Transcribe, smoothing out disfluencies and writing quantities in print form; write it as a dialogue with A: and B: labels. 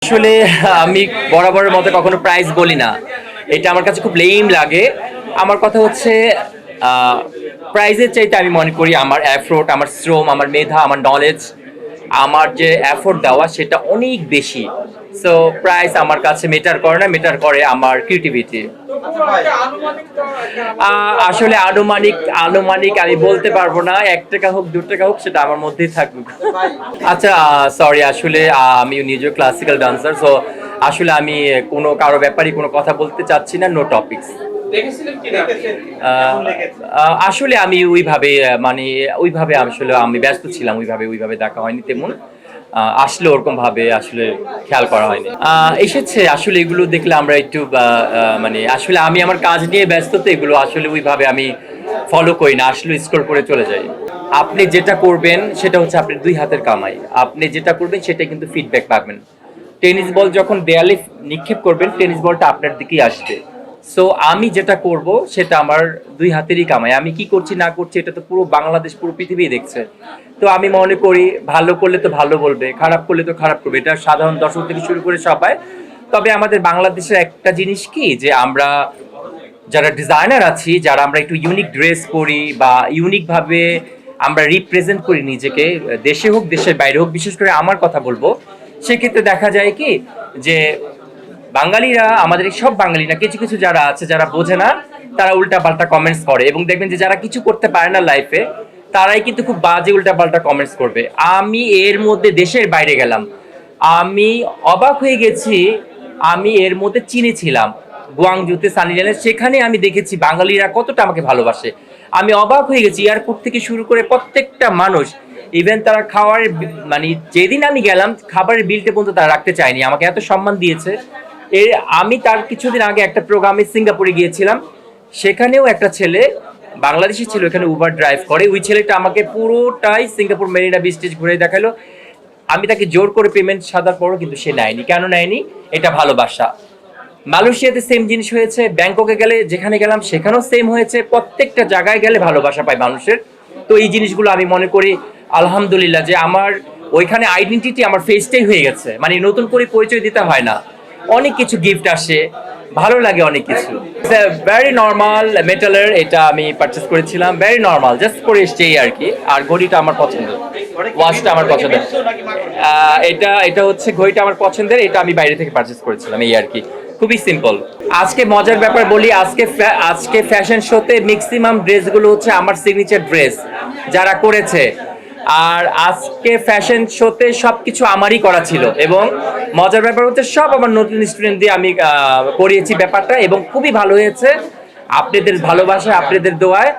A: আসলে আমি বরাবরের মতো কখনো প্রাইস বলি না। এটা আমার কাছে খুব লেম লাগে। আমার কথা হচ্ছে প্রাইজের চাইতে আমি মনে করি আমার এফোর্ট, আমার শ্রম, আমার মেধা, আমার নলেজ, আমার যে এফোর্ট দেওয়া সেটা অনেক বেশি। সো প্রাইস আমার কাছে মেটার করে না, মেটার করে আমার ক্রিয়েটিভিটি। আসলে আনুমানিক আনুমানিক আমি বলতে পারবো না, 1 টাকা হোক 2 টাকা হোক সেটা আমার মধ্যেই থাকুক। আচ্ছা, সরি, আসলে আমি নিজেও ক্লাসিক্যাল ডান্সার, সো আসলে আমি কোনো কারো ব্যাপারে কোনো কথা বলতে চাচ্ছি না, নো টপিকস। আসলে আমি ওইভাবে মানে ওইভাবে আসলে আমি ব্যস্ত ছিলাম, ওইভাবে দেখা হয়নি তেমন। আসলে ওরকম ভাবে আসলে খেয়াল করা হয়নি। এসেছে আসলে, এগুলো দেখলে আমরা একটু মানে আসলে আমি আমার কাজ নিয়ে ব্যস্ত, তো এগুলো আসলে ওইভাবে আমি ফলো করি না, আসলে স্ক্রল করে চলে যাই। আপনি যেটা করবেন সেটা হচ্ছে আপনার 2 হাতের কামাই। আপনি যেটা করবেন সেটা কিন্তু ফিডব্যাক পাবেন। টেনিস বল যখন দেয়ালে নিক্ষেপ করবেন, টেনিস বলটা আপনার দিকেই আসবে। সো আমি যেটা করব সেটা আমার 2 হাতেরই কামাই। আমি কি করছি না করছি এটা তো পুরো বাংলাদেশ, পুরো পৃথিবী দেখছে। তো আমি মনে করি ভালো করলে তো ভালো বলবে, খারাপ করলে তো খারাপ করবে, এটা সাধারণ দর্শক থেকে শুরু করে সবাই। তবে আমাদের বাংলাদেশের একটা জিনিস কি, যে আমরা যারা ডিজাইনার আছি, যারা আমরা একটু ইউনিক ড্রেস পরি বা ইউনিক ভাবে আমরা রিপ্রেজেন্ট করি নিজেকে, দেশে হোক দেশের বাইরে হোক, বিশেষ করে আমার কথা বলবো, সেক্ষেত্রে দেখা যায় কি যে বাঙালিরা, আমাদের সব বাঙালি না, কিছু কিছু যারা আছে যারা বোঝে না, তারা উল্টা পাল্টা কমেন্টস করে, এবং দেখবেন যে যারা কিছু করতে পারে না লাইফে, তারাই কিন্তু খুব বাজে উল্টা পাল্টা কমেন্টস করবে। আমি এর মধ্যে দেশের বাইরে গেলাম, আমি অবাক হয়ে গেছি। আমি এর মধ্যে চীনে ছিলাম, গুয়াংজুতে, সানিডেনে, সেখানে আমি দেখেছি বাঙালিরা কতটা আমাকে ভালোবাসে। আমি অবাক হয়ে গেছি, এয়ারপোর্ট থেকে শুরু করে প্রত্যেকটা মানুষ, ইভেন তারা খাওয়ার মানে যেদিন আমি গেলাম খাবারের বিলটা পর্যন্ত তারা রাখতে চায়নি, আমাকে এত সম্মান দিয়েছে। আমি তার কিছুদিন আগে একটা প্রোগ্রামে সিঙ্গাপুরে গিয়েছিলাম, সেখানেও একটা ছেলে, বাংলাদেশি ছিল, এখানে উবার ড্রাইভ করে, ওই ছেলেটা আমাকে পুরোটাই সিঙ্গাপুর মেরিনা বিচ টিচ ঘুরে দেখালো। আমি তাকে জোর করে পেমেন্ট সাদার পরও কিন্তু সে নেয়নি। কেন নেয়নি? এটা ভালোবাসা। মালয়েশিয়াতে সেম জিনিস হয়েছে, ব্যাংককে গেলে যেখানে গেলাম সেখানেও সেম হয়েছে, প্রত্যেকটা জায়গায় গেলে ভালোবাসা পায় মানুষের। তো এই জিনিসগুলো আমি মনে করি আলহামদুলিল্লাহ যে আমার ওইখানে আইডেন্টিটি, আমার ফেসটাই হয়ে গেছে, মানে নতুন করে পরিচয় দিতে হয় না। অনেক কিছু গিফট আসে, ভালো লাগে অনেক কিছু। ভেরি নর্মাল মেটালের, এটা আমি পারচেস করেছিলাম, ভেরি নর্মাল, জাস্ট করে এসছে এই আর কি। আর ঘড়িটা আমার পছন্দের, ওয়াচটা আমার পছন্দের। এটা এটা হচ্ছে ঘড়িটা আমার পছন্দের, এটা আমি বাইরে থেকে পারচেস করেছিলাম এই আর কি, খুবই সিম্পল। আজকে মজার ব্যাপার বলি, আজকে ফ্যাশন শোতে ম্যাক্সিমাম ড্রেসগুলো হচ্ছে আমার সিগনেচার ড্রেস যারা করেছে। আর আজকে ফ্যাশন শোতে সবকিছু আমারই করা ছিল, এবং মজার ব্যাপার হচ্ছে সব আমার নতুন স্টুডেন্ট দিয়ে আমি করিয়েছি ব্যাপারটা, এবং খুবই ভালো হয়েছে আপনাদের ভালোবাসা, আপনাদের দোয়ায়।